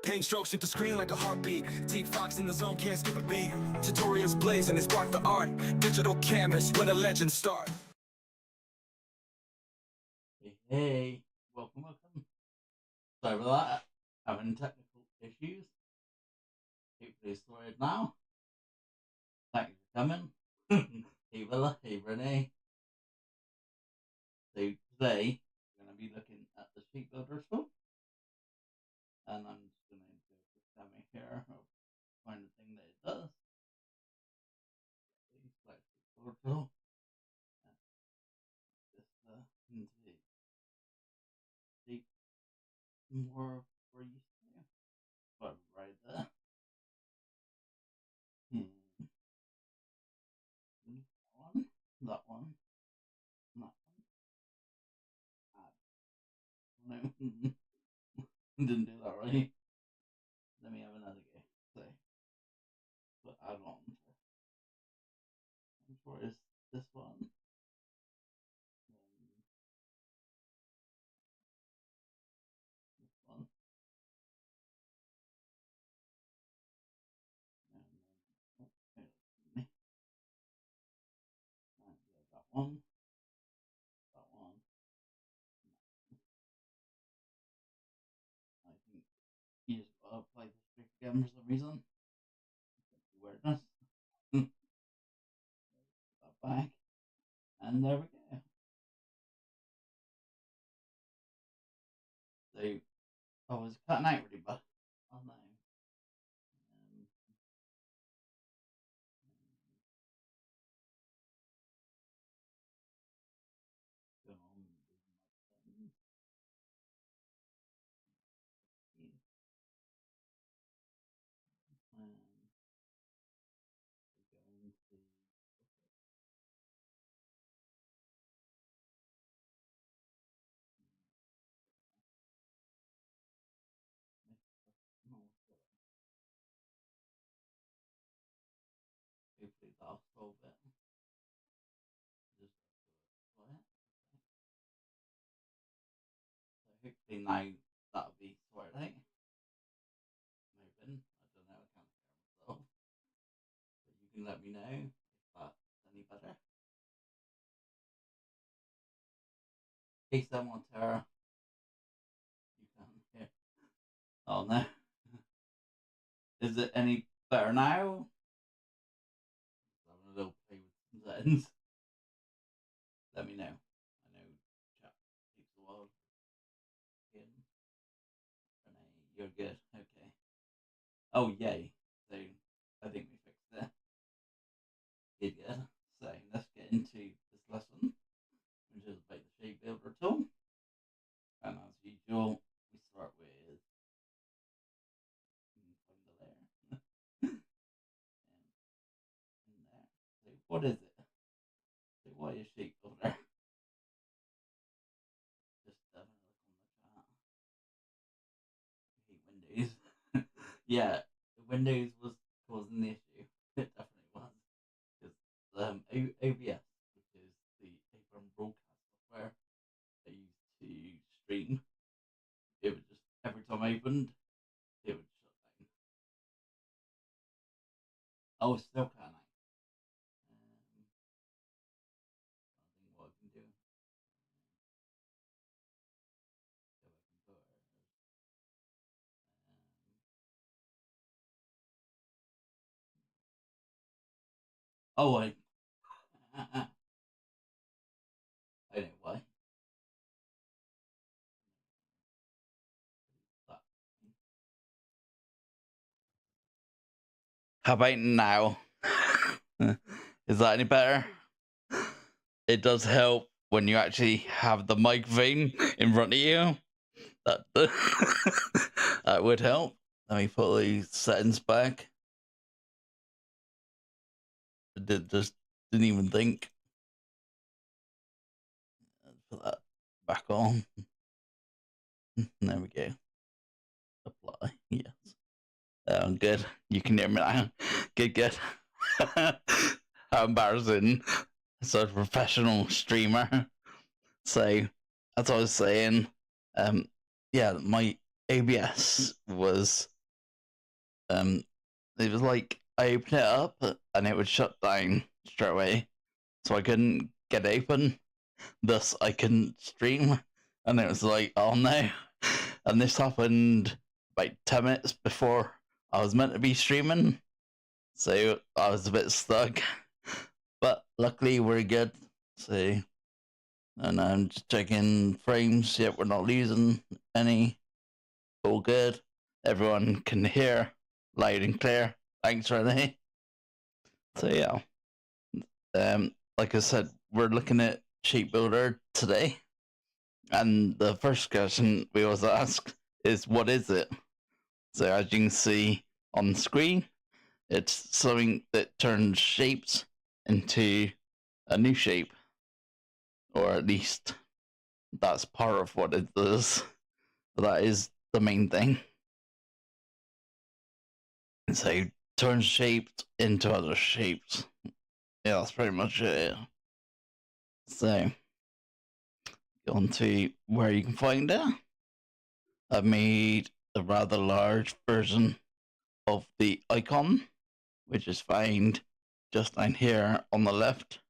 Paint strokes hit the screen like a heartbeat. Teek Fox in the zone, can't skip a beat. Tutorials blazing, it's spark the art. Digital canvas, when a legend start. Hey, welcome. Sorry about that. Having technical issues. Hopefully it's sorted now. Thanks for coming. Hey Villa, hey Renee. So today we're going to be looking at the sheet builder tool. And I'm just going to do a demo here of find the thing that it does. Select sheet builder tool. Just into the more for you to but right there. That one. No, didn't do that right. Let me have another go. So, but add on. For is this one. This one. And then that one. That one. I think you just gotta apply this trick again for some reason. Weirdness. That back. And there we go. So I was cutting out really bad. Oh no. Hopefully that'll solve it. Just apply it. So hopefully now that'll be sorted out. Moving. I don't know, I can't hear myself. But you can let me know if that's any better. In case I'm on Terra, you can hear. Oh no. Is it any better now? I'm having a little play with some settings. Let me know. I know chat takes a while. Renee, you're good. Okay. Oh yay. So I think we fixed it. Good. So let's get into this lesson, which is about the shape builder tool. And as usual, we start with find the layer. and there. So what is it? So what is shape builder? Just have a look on the chat. I hate Windows. Yeah, Windows was causing the issue. It definitely was. Because OBS, which is the Abram broadcast software I use to stream, it would just, every time I opened, it would shut down. Oh, still can I? I think what I can do. Oh, I know why. How about now? Is that any better? It does help when you actually have the microphone in front of you. That that would help. Let me put these settings back. I just didn't even think. Put that back on. There we go. Apply. Yes. Oh, good. You can hear me now. Good. How embarrassing. Such a professional streamer. So that's what I was saying. Yeah, my ABS was it was like I opened it up and it would shut down straight away, so I couldn't get open. Thus, I couldn't stream, and it was like, oh no! And this happened about 10 minutes before I was meant to be streaming, so I was a bit stuck. But luckily, we're good. So, and I'm just checking frames. Yet we're not losing any. All good. Everyone can hear loud and clear. Thanks, Renee. So yeah, like I said, we're looking at Shape Builder today, and the first question we always ask is, "What is it?" So as you can see on the screen, it's something that turns shapes into a new shape, or at least that's part of what it does. That is the main thing. So turns shapes into other shapes. Yeah, that's pretty much it. So go on to where you can find it. I've made a rather large version of the icon, which is found just down here on the left,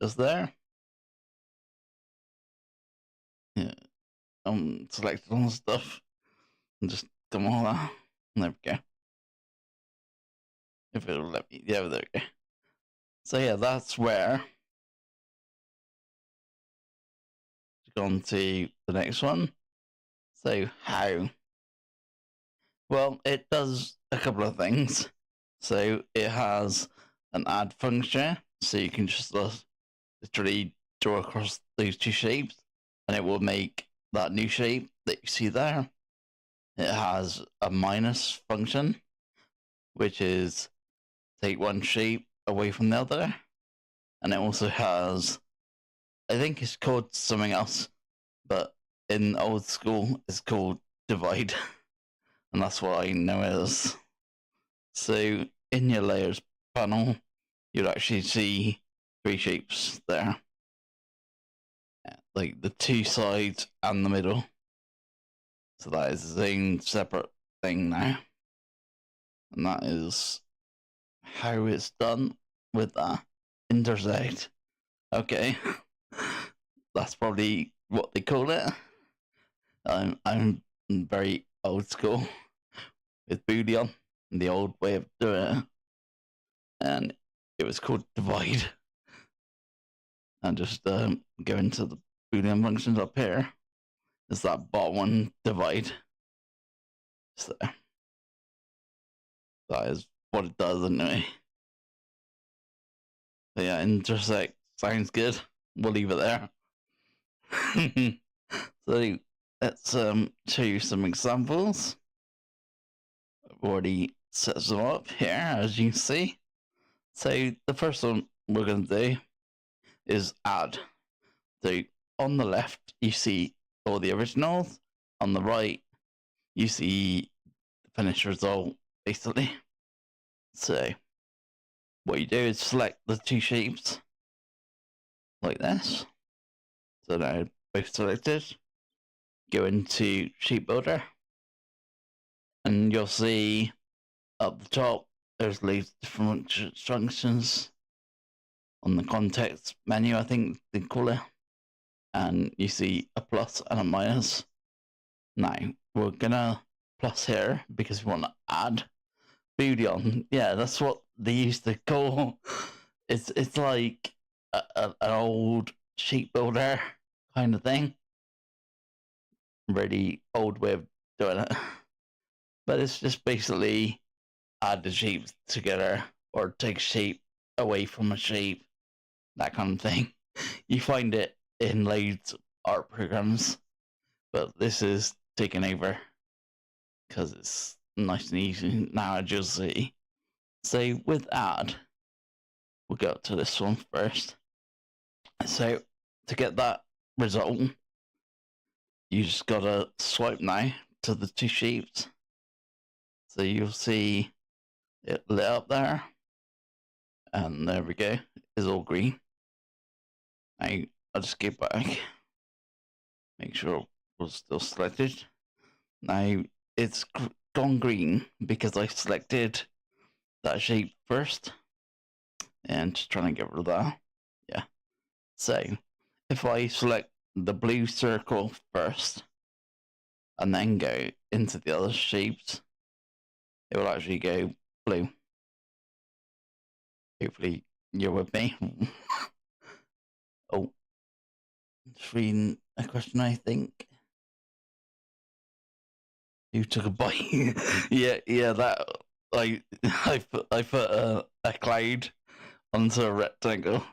just there. Yeah, selected on stuff and just come on that. There we go. If it'll let me, yeah, there we go. So yeah, that's where. Go on to the next one. So how? Well, it does a couple of things. So it has an add function, so you can just literally draw across those two shapes, and it will make that new shape that you see there. It has a minus function, which is take one shape away from the other, and it also has, I think it's called something else, but in old school it's called divide, and that's what I know it is. So in your layers panel, you'll actually see three shapes there, like the two sides and the middle. So that is its own separate thing now, and that is how it's done with that intersect. Okay, that's probably what they call it. I'm very old school with Boolean, the old way of doing it, and it was called divide. And just go into the Boolean functions up here. Is that bottom one divide? So that is what it does anyway. But yeah, intersect sounds good. We'll leave it there. So let's show you some examples. I've already set some up here, as you can see. So the first one we're going to do is add. So on the left, you see all the originals. On the right, you see the finished result, basically. So what you do is select the two shapes like this. So now both selected. Go into Shape Builder, and you'll see up the top there's loads of different functions on the context menu, I think they call it, and you see a plus and a minus. Now we're gonna plus here because we want to add Boolean. Yeah, that's what they used to call. It's like an old Shape Builder kind of thing. Really old way of doing it. But it's just basically add the shapes together or take shape away from a shape, that kind of thing. You find it in loads of art programs, but this is taken over because it's nice and easy now, as you'll see. So with add, we'll go to this one first. So to get that result, you just gotta swipe now to the two shapes. So you'll see it lit up there, and there we go, it's all green. I'll just get back, make sure it was still selected. Now it's gone green because I selected that shape first, and just trying to get rid of that. Yeah. So if I select the blue circle first and then go into the other shapes, it will actually go blue. Hopefully you're with me. Oh, just reading a question, I think. You took a bite. yeah, that I put a cloud onto a rectangle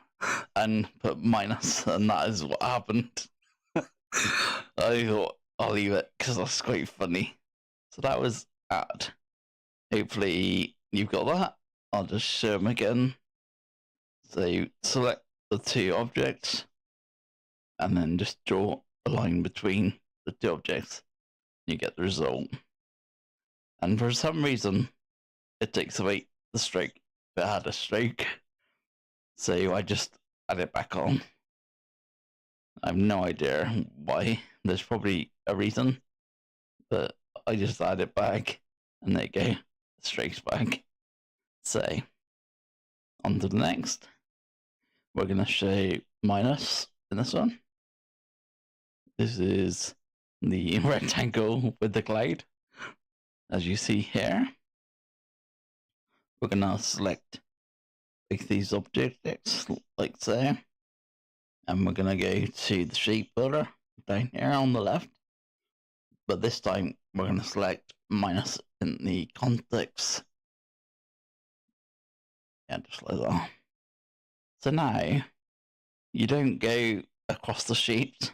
and put minus, and that is what happened. I thought I'll leave it because that's quite funny. So that was add. Hopefully you've got that. I'll just show them again. So you select the two objects and then just draw a line between the two objects. You get the result. And for some reason, it takes away the stroke if it had a stroke. So I just add it back on. I have no idea why. There's probably a reason, but I just add it back, and there you go, the stroke's back. So on to the next. We're going to show minus in this one. This is the rectangle with the cloud, as you see here. We're going to select these objects like so, and we're going to go to the shape builder down here on the left, but this time we're going to select minus in the context. Yeah, just like that. So now you don't go across the shapes,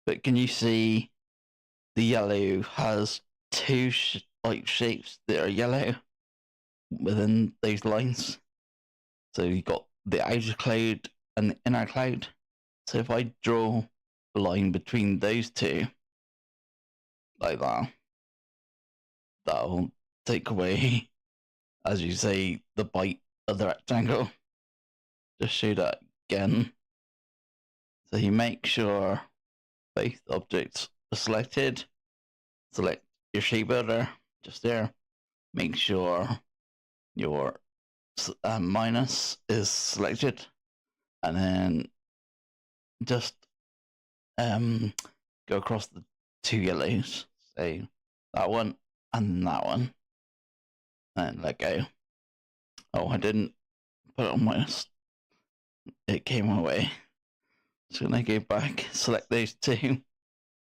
but can you see the yellow has two shapes that are yellow within those lines? So you've got the outer cloud and the inner cloud. So if I draw a line between those two, like that, that'll take away, as you say, the bite of the rectangle. Just show that again. So you make sure both objects are selected. Select your shape builder just there. Make sure your minus is selected, and then just go across the two yellows. So that one and that one, and let go. Oh, I didn't put it on minus. It came away. So I'm gonna go back, select those two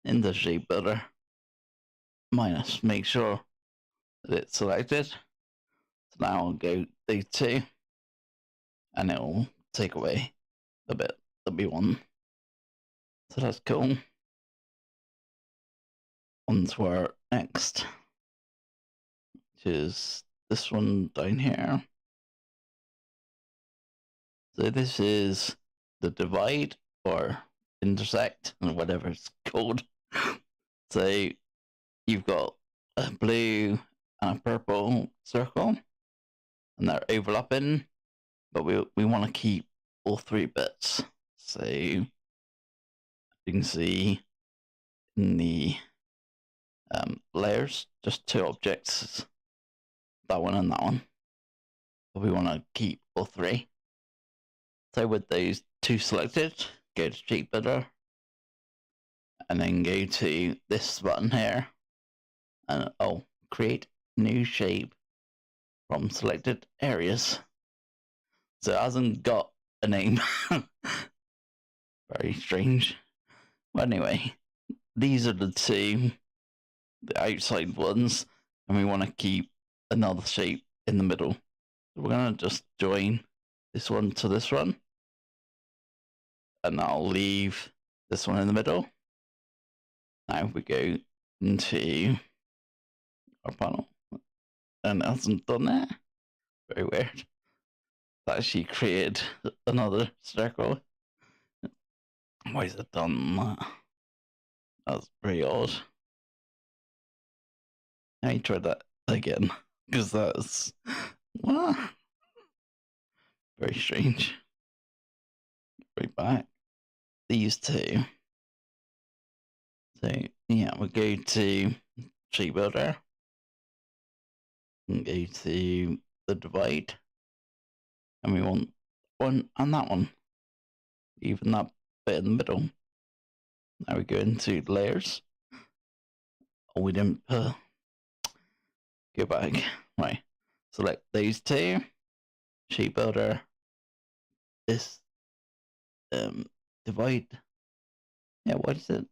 in the shape builder. Minus, make sure that it's selected. So now I'll go these two, and it will take away a bit the B1. So that's cool. On to our next, which is this one down here. So this is the divide or intersect, or whatever it's called. So you've got a blue and a purple circle, and they're overlapping, but we want to keep all three bits. So you can see in the layers, just two objects, that one and that one. But we want to keep all three. So with those two selected, go to shape builder, and then go to this button here, and create new shape from selected areas. So it hasn't got a name. Very strange. But anyway, these are the two, the outside ones, and we want to keep another shape in the middle. So we're going to just join this one to this one, and I'll leave this one in the middle. Now we go into our panel, and it hasn't done that. Very weird. That actually created another circle. Why is it done that? That's pretty odd. I tried that again, because that's very strange. Right back. These two. So yeah, we'll go to shape builder, and go to the divide, and we want one and that one, even that bit in the middle. Now we go into layers. Oh, we didn't go back. Right, select these two, shape builder, this divide. Yeah, what is it?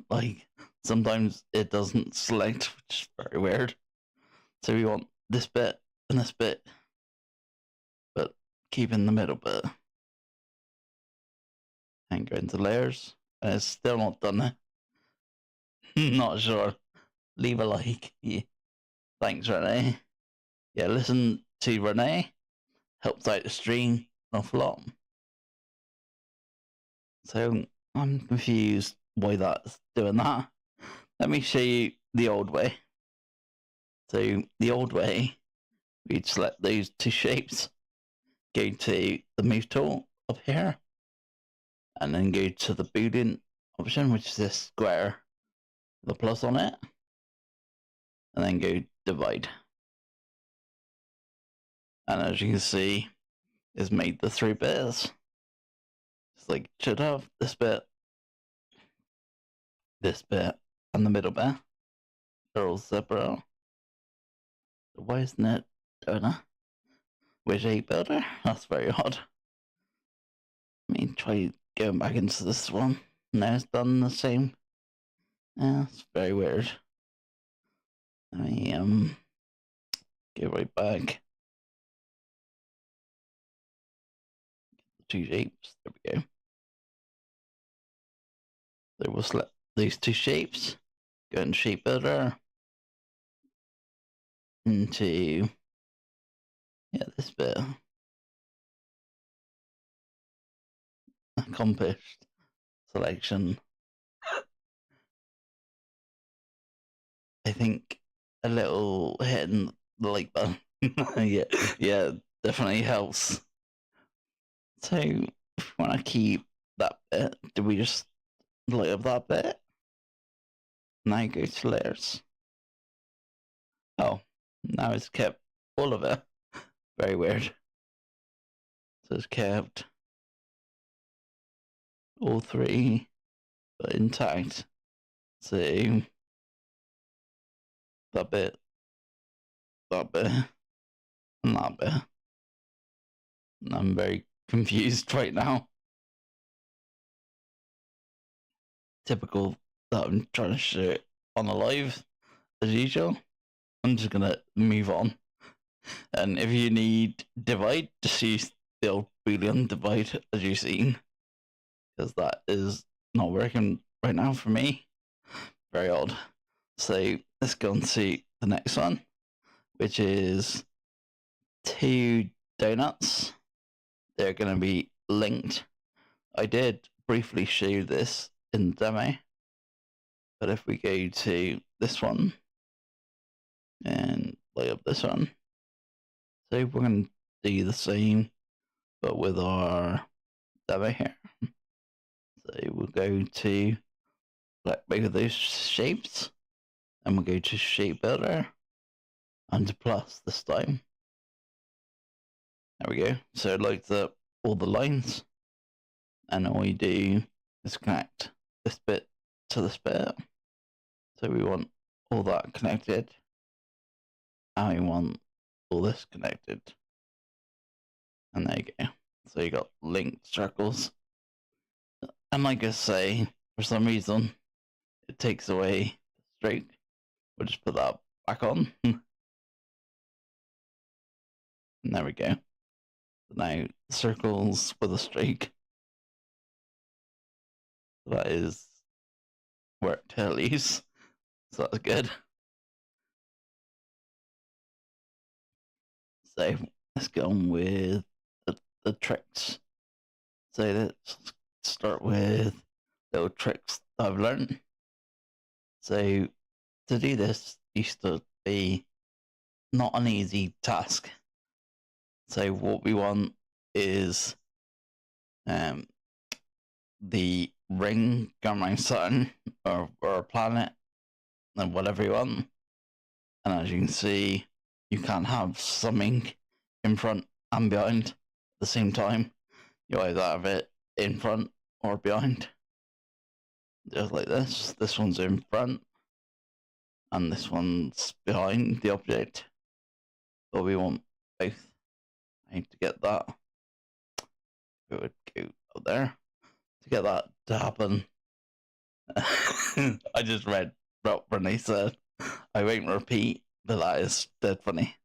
Like, sometimes it doesn't select, which is very weird. So we want this bit and this bit, but keep in the middle bit. And go into layers. And it's still not done it. Not sure. Leave a like. Yeah. Thanks, Renee. Yeah, listen to Renee. Helps out the stream an awful lot. So I'm confused why that's doing that. Let me show you the old way. So the old way, we'd select those two shapes, go to the move tool up here, and then go to the Boolean option, which is this square with a plus on it, and then go divide. And as you can see, it's made the 3 bits. It's like, should have this bit, and the middle bit. They're all separate. Why isn't it doing that? With shape builder? That's very odd. Let me try going back into this one. Now it's done the same. Yeah, it's very weird. Let me go right back. Two shapes. There we go. So we'll select these two shapes. Go into shape builder. Into this bit. Accomplished selection. I think a little hitting the like button. yeah, definitely helps. So if we want to keep that bit, do we just light up that bit? Now go to layers. Oh, now it's kept all of it. Very weird. So it's kept all 3, but intact. So that bit, and that bit. And I'm very confused right now. Typical that I'm trying to show it on a live, as usual. I'm just gonna move on. And if you need divide, just use the old Boolean divide as you've seen, because that is not working right now for me. Very odd. So let's go on to the next one, which is 2 donuts. They're going to be linked. I did briefly show you this in the demo, but if we go to this one and light up this one, so we're going to do the same, but with our demo here. So we'll go to select both of those shapes, and we'll go to shape builder and plus this time. There we go. So like all the lines, and all you do is connect this bit to this bit. So we want all that connected, and we want all this connected. And there you go. So you got linked circles. And like I say, for some reason, it takes away the streak. We'll just put that back on. And there we go. Now circles with a streak. That is worked at least. So that's good. So let's go on with the tricks. So let's start with little tricks I've learned. So to do this used to be not an easy task. So what we want is the ring going around Saturn or a planet and whatever you want. And as you can see, you can't have something in front and behind at the same time. You either have it in front or behind. Just like this. This one's in front and this one's behind the object. But we want both. I need to get that. We would go up there to get that to happen. I just read what Renee said. I won't repeat, but that is dead funny.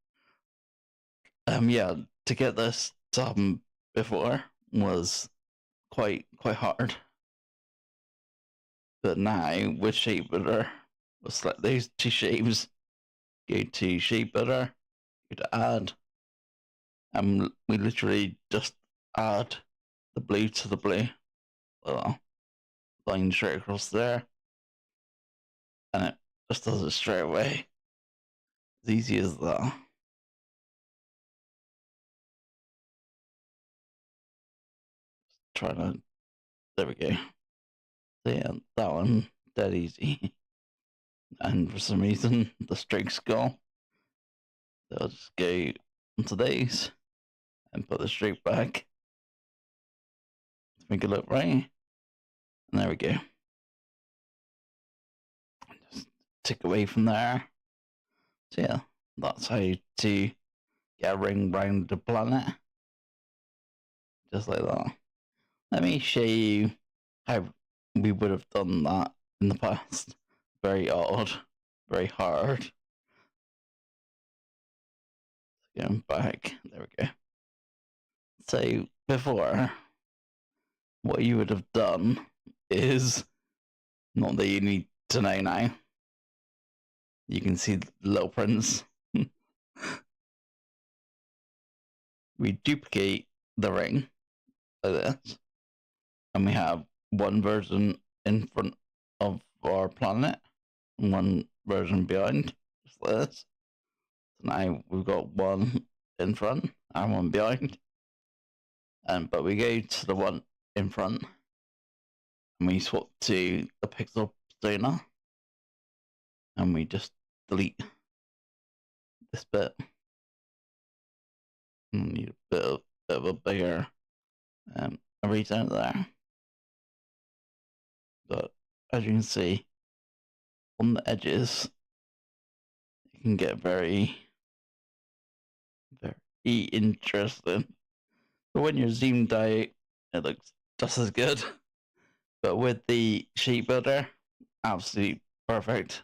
Yeah, to get this to happen before was quite hard. But now with shape builder, we'll select those two shapes, go to shape builder, go to add, and we literally just add the blue to the blue. Line straight across there, and it just does it straight away. As easy as that. Trying to, there we go. So yeah, that one dead easy. And for some reason the strokes go. So I'll just go onto these and put the stroke back to make it look right. And there we go. Just tick away from there. So yeah, that's how to get a ring around the planet. Just like that. Let me show you how we would have done that in the past. Very odd, very hard. Going back, there we go. So before, what you would have done is, not that you need to know now, you can see the little prints. We duplicate the ring like this, and we have one version in front of our planet and one version behind, just like this. So now we've got one in front and one behind. But we go to the one in front and we swap to the pixel persona and we just delete this bit. And need a bit of a bigger eraser there. But as you can see, on the edges, it can get very interesting. But when you're zoomed out, it looks just as good. But with the shape builder, absolutely perfect.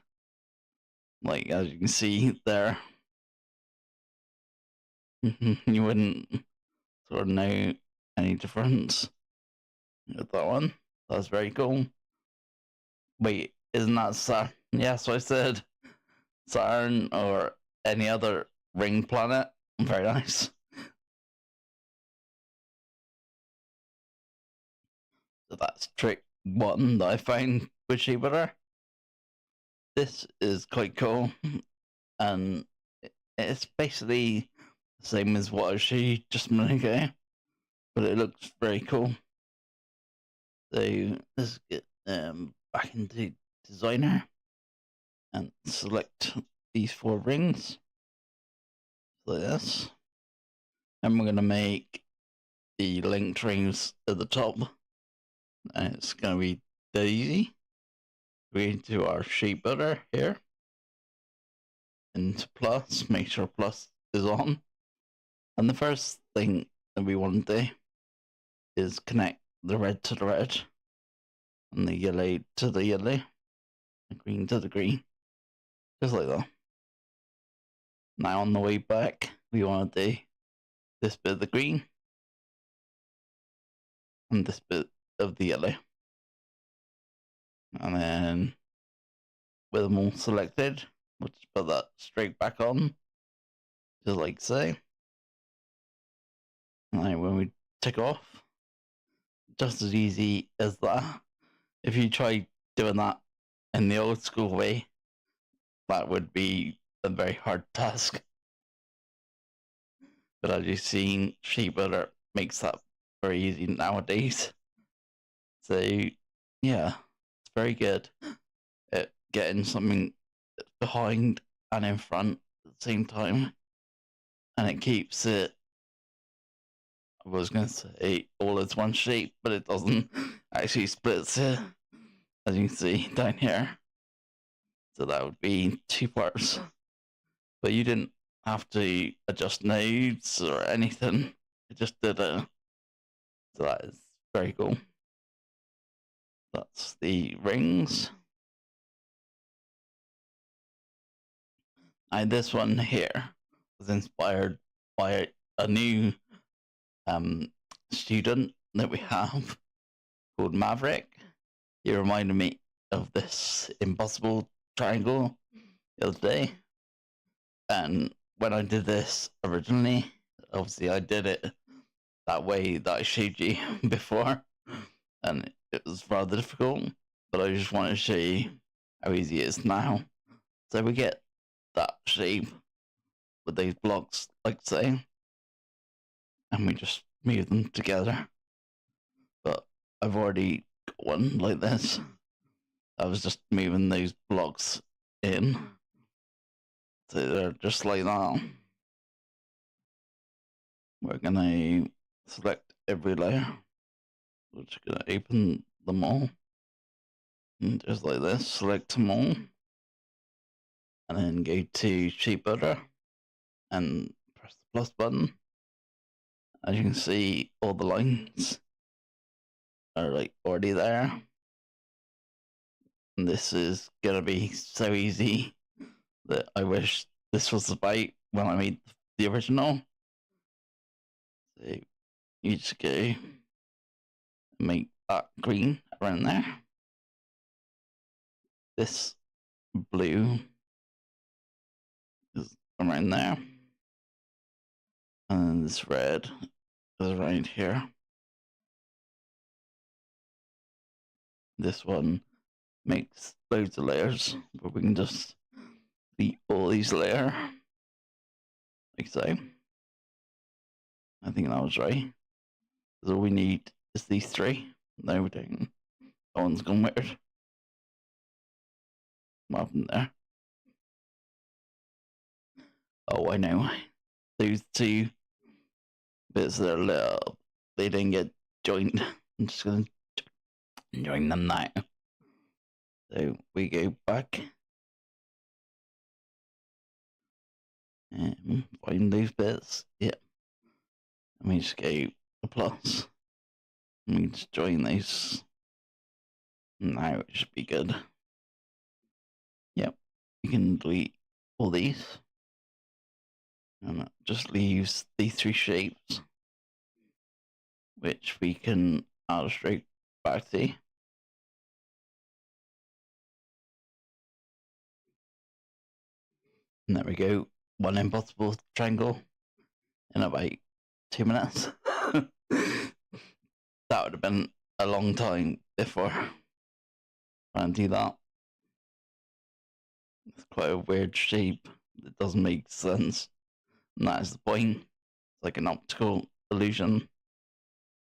Like as you can see there, you wouldn't sort of know any difference with that one. That's very cool. Wait, isn't that Saturn? Yeah, so I said Saturn or any other ring planet. Very nice. So that's trick one that I found with Shapebuilder. This is quite cool, and it's basically the same as what I showed you just a minute ago, but it looks very cool. So let's get back into Designer and select these 4 rings like this, and we're going to make the linked rings at the top, and it's going to be that easy. We're going to our shape builder here, into plus, make sure plus is on, and the first thing that we want to do is connect the red to the red, and the yellow to the yellow, the green to the green, just like that. Now on the way back, we want to do this bit of the green and this bit of the yellow. And then with them all selected, we'll just put that straight back on, just like so. And then when we tick off, just as easy as that. If you try doing that in the old school way, that would be a very hard task. But as you've seen, Shape Builder makes that very easy nowadays. So yeah, it's very good at getting something behind and in front at the same time, and it keeps it, I was going to say all as one shape, but it doesn't. Actually splits it, as you can see down here. So that would be 2 parts. But you didn't have to adjust nodes or anything. It just did it. So that is very cool. That's the rings. And this one here was inspired by a new student that we have called Maverick. He reminded me of this impossible triangle the other day. And when I did this originally, obviously I did it that way that I showed you before, and it was rather difficult, but I just wanted to show you how easy it is now. So we get that shape with these blocks, like say, and we just move them together. But I've already got one like this. I was just moving those blocks in. So they're just like that. We're gonna select every layer. We're just gonna open them all. And just like this, select them all. And then go to Shape Builder and press the plus button. As you can see, all the lines are like already there. And this is gonna be so easy that I wish this was about when I made the original. So you just go make that green around there. This blue is around there. And then this red is around here. This one makes loads of layers, but we can just delete all these layers, like so. I think that was right. All we need is these 3. No, we don't. That one's gone weird. What happened there? Oh, I know. Those 2 bits that are lit up, they didn't get joined. I'm just gonna join them now. So we go back and find those bits. Yep. And we just go the plus. And we just join these. Now it should be good. Yep. You can delete all these. And that just leaves these 3 shapes, which we can add straight back to. And there we go. One impossible triangle in about 2 minutes. That would have been a long time before trying to do that. It's quite a weird shape. It doesn't make sense. And that is the point. It's like an optical illusion.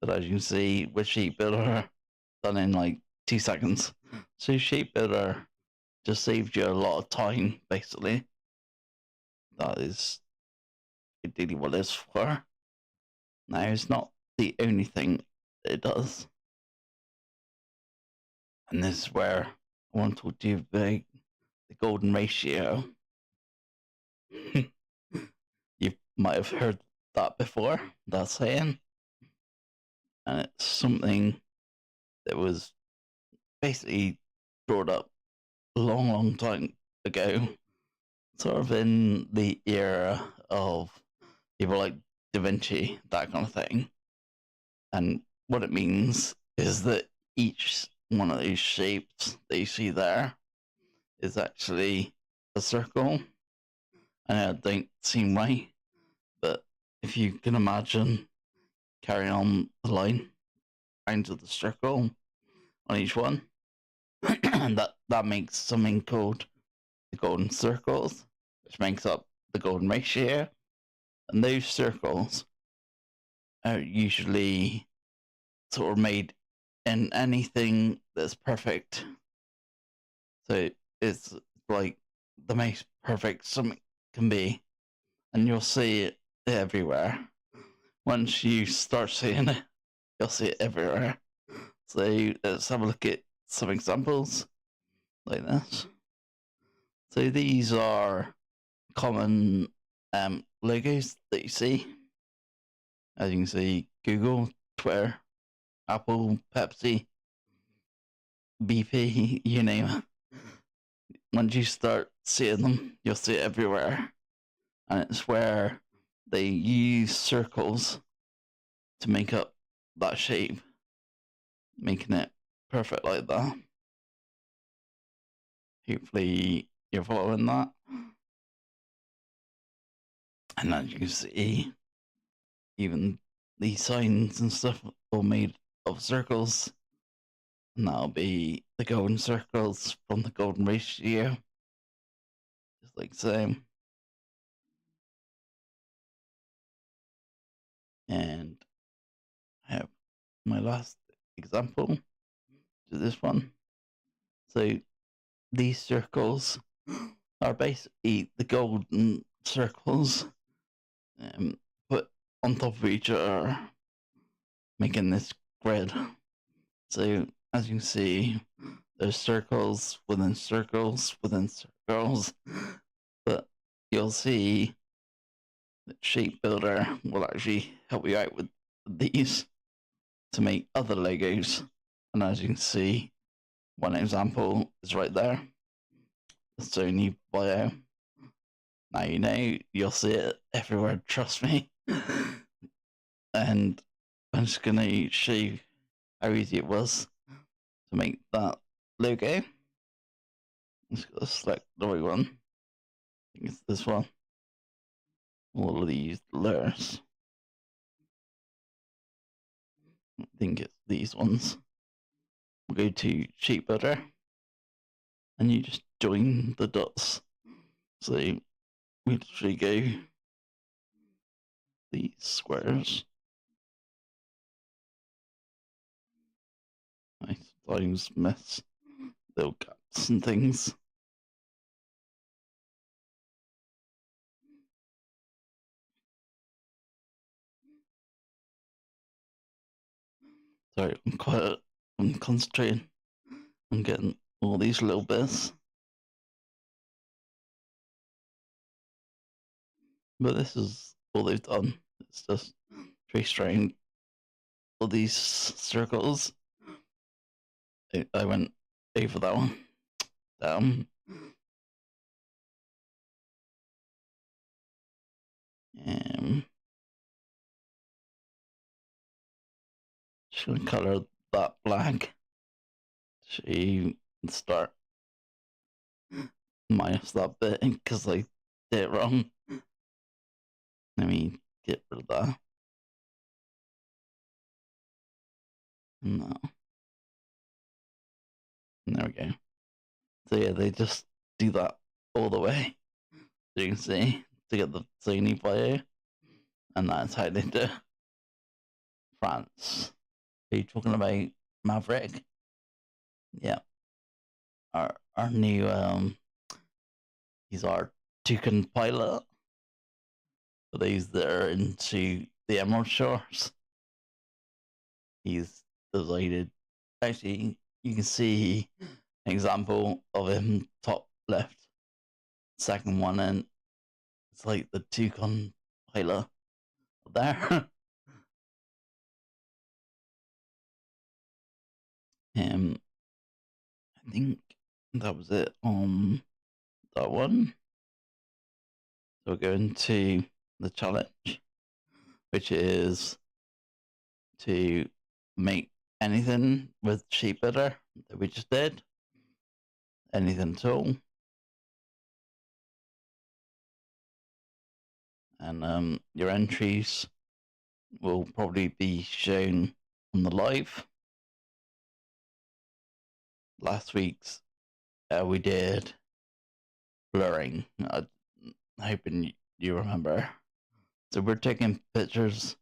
But as you can see, with Shape Builder, done in like 2 seconds. So Shape Builder just saves you a lot of time, basically. That is ideally what it's for. Now, it's not the only thing that it does. And this is where I want to talk to you about the golden ratio. You might have heard that before, that saying. And it's something that was basically brought up a long, long time ago, sort of in the era of people like Da Vinci, that kind of thing. And what it means is that each one of these shapes that you see there is actually a circle. And it don't seem right, but if you can imagine carrying on the line down to the circle on each one, that makes something called the golden circles, which makes up the golden ratio. And those circles are usually sort of made in anything that's perfect. So it's like the most perfect something can be, and you'll see it everywhere. Once you start seeing it, you'll see it everywhere. So let's have a look at some examples like this. So these are common logos that you see. As you can see, Google, Twitter, Apple, Pepsi, BP, you name it. Once you start seeing them, you'll see it everywhere. And it's where they use circles to make up that shape, making it perfect like that. Hopefully you're following that. And as you can see, even these signs and stuff all made of circles. And that'll be the golden circles from the golden ratio. Just like so. And I have my last example, which is this one. So these circles are basically the golden circles put on top of each other, making this grid. So as you can see, there's circles within circles within circles, but you'll see that Shape Builder will actually help you out with these to make other Legos. And as you can see, one example is right there. The Sony bio. Now you know, you'll see it everywhere, trust me. And I'm just going to show you how easy it was to make that logo. I'm just going to select the right one. I think it's this one. All of these blurs. I think it's these ones. We'll go to Shape Builder and you just join the dots. So we literally go these squares. I sometimes miss little gaps and things. Sorry, I'm concentrating on getting all these little bits. But this is all they've done. It's just restraining all these circles. I went over that one. Down. Just gonna color that black. So you start minus that bit because I did it wrong. Let me get rid of that. No. And there we go. So yeah, they just do that all the way. So you can see to get the Sony bio, and that's how they do France. Are you talking about Maverick? Yeah. Our new he's our toucan pilot. For those that are into the Emerald Shores. He's decided, actually you can see an example of him top left. Second one, and it's like the toucan pilot there. I think that was it on that one. So we're going to the challenge, which is to make anything with Shape Builder that we just did. Anything at all. And your entries will probably be shown on the live. Last week's we did blurring. I'm hoping you remember. So we're taking pictures,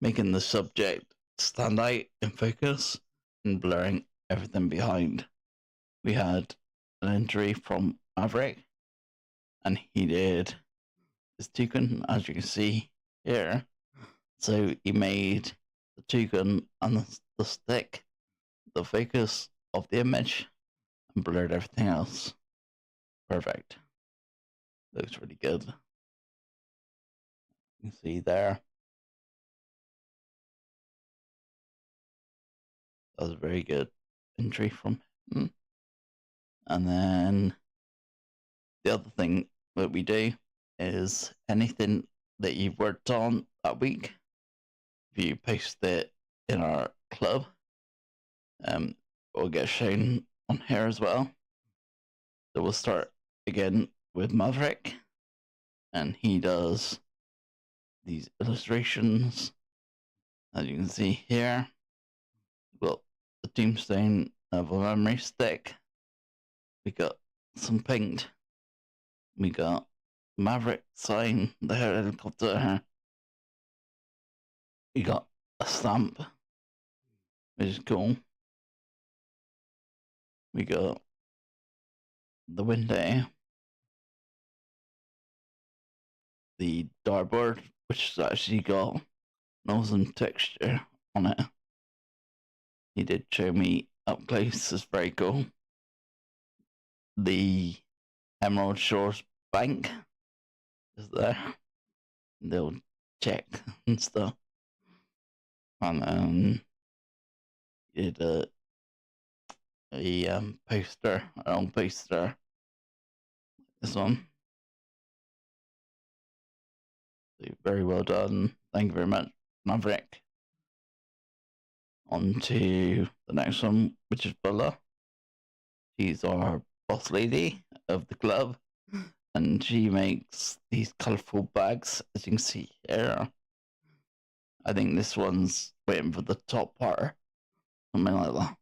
making the subject stand out in focus, and blurring everything behind. We had an entry from Maverick, and he did his toucan, as you can see here. So he made the toucan and the stick the focus of the image and blurred everything else. Perfect. Looks really good. You can see there. That was a very good entry from him. And then the other thing that we do is anything that you've worked on that week, if you post it in our club, will get shown on here as well. So we'll start again with Maverick, and he does these illustrations, as you can see here. We've got the tombstone of a memory stick. We got some paint. We got Maverick sign the helicopter. We got a stamp, which is cool. We got the window, the dartboard, which has actually got an awesome texture on it. He did show me up close, it's very cool. The Emerald Shores Bank is there. They'll check and stuff. And he did a poster, our own poster. This one. So very well done. Thank you very much, Maverick. On to the next one, which is Bulla. She's our boss lady of the club, and she makes these colourful bags, as you can see here. I think this one's waiting for the top part, something like that.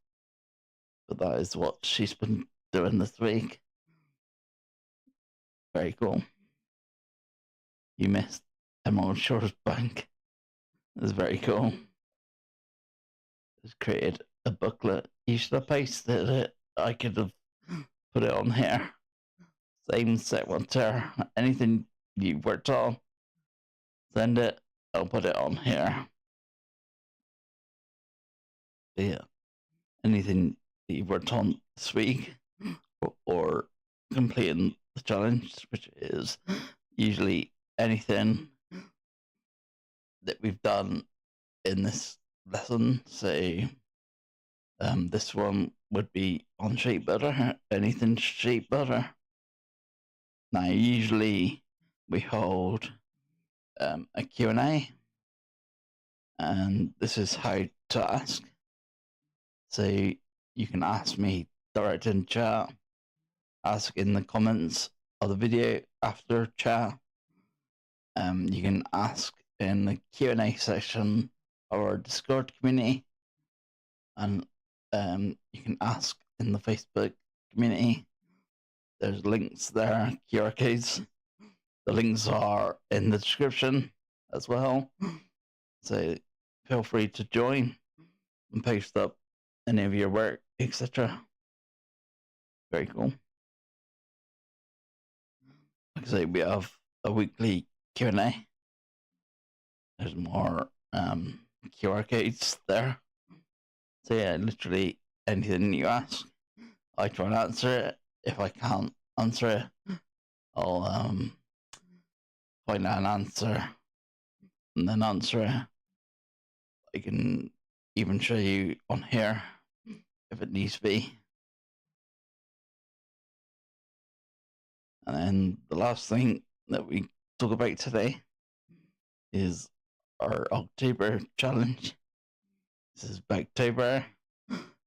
But that is what she's been doing this week. Very cool. You missed Emerald Shores Bank. It's very cool. It's created a booklet. You should have posted it. I could have put it on here. Same set one there. Anything you worked on, send it. I'll put it on here. But yeah. Anything that you worked on this week or completing the challenge, which is usually anything that we've done in this lesson. So this one would be on shape builder, anything shape builder. Now usually we hold a Q&A, and this is how to ask. So you can ask me direct in chat, ask in the comments of the video after chat. You can ask in the Q&A section of our Discord community, and you can ask in the Facebook community. There's links there, QR codes. The links are in the description as well. So feel free to join and post up any of your work, etc. Very cool. Like I say, we have a weekly Q&A. There's more QR codes there. So yeah, literally anything you ask, I try and answer it. If I can't answer it, I'll find out an answer and then answer it. I can even show you on here if it needs to be. And then the last thing that we talk about today is our October challenge. This is Backtober.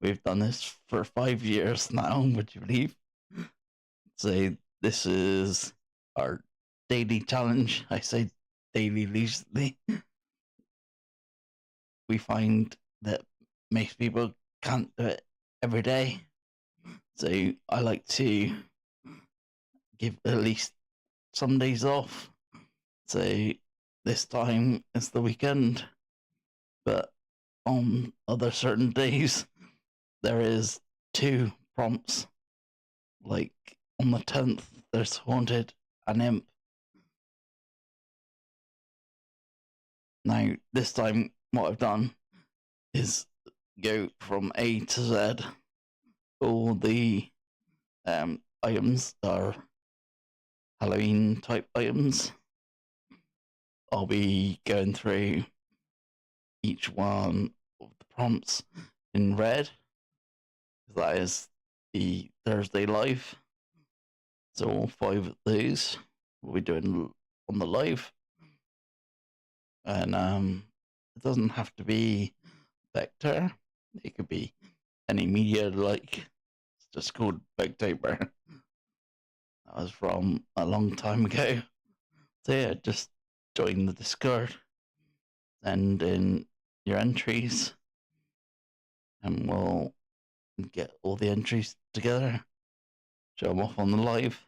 We've done this for 5 years now, would you believe? So this is our daily challenge. I say daily loosely. We find that most people can't do it every day. So I like to give at least some days off. So this time it's the weekend, but on other certain days there is 2 prompts. Like on the 10th there's haunted an imp. Now, this time, what I've done is go from A to Z. All the items are Halloween type items. I'll be going through each one of the prompts in red. That is the Thursday live. So all 5 of those we'll be doing on the live. And it doesn't have to be vector. It could be any media, like it's just called Vectober. That was from a long time ago. So yeah, just join the Discord, send in your entries, and we'll get all the entries together, show them off on the live.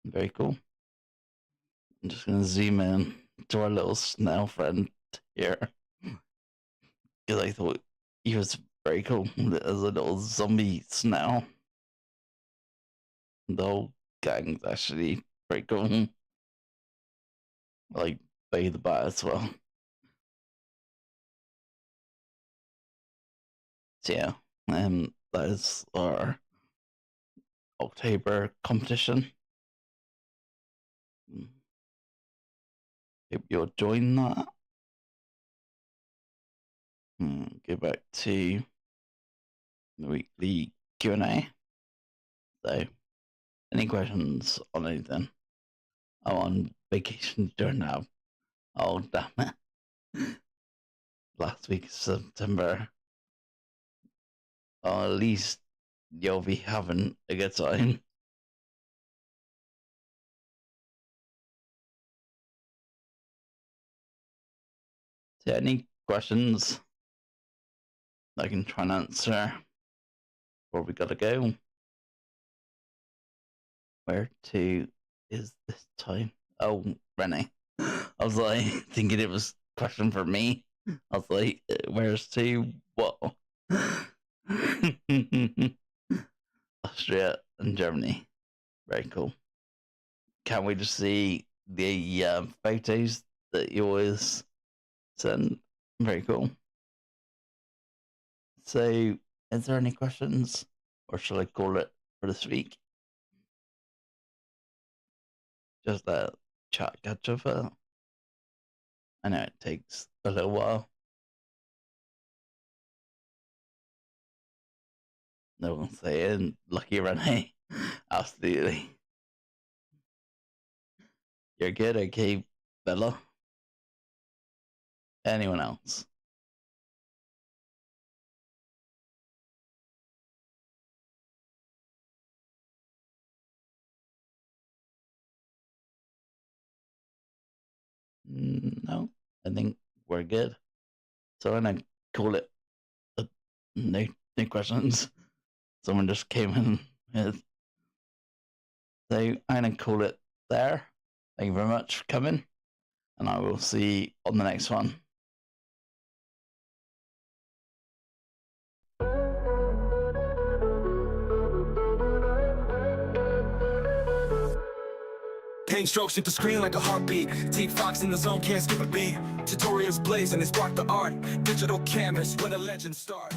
Very cool. I'm just going to zoom in to our little snail friend here, because I thought he was very cool as a little zombie snail. The whole gang's actually pretty cool. Like Bay the Bat as well. So yeah, that is our October competition. Hope you'll join that. Go back to the weekly Q&A. So, any questions on anything? I'm on vacation during now. Oh, damn it. Last week of September. At least you'll be having a good time. So, any questions I can try and answer before we gotta go? Where to is this time? Oh, Renee. I was like thinking it was a question for me. I was like, where's to what? Austria and Germany. Very cool. Can't wait to see the photos that you always send. Very cool. So, is there any questions, or shall I call it for this week? Just a chat catch up. I know it takes a little while. No one's saying lucky Renee. Absolutely. You're good, okay, Bella? Anyone else? No, I think we're good. So I'm gonna call it no questions. Someone just came in with. So I'm gonna call it there. Thank you very much for coming, and I will see you on the next one. Paint strokes hit the screen like a heartbeat. Teek Fox in the zone, can't skip a beat. Tutorials blaze and they spark the art. Digital canvas when a legend starts.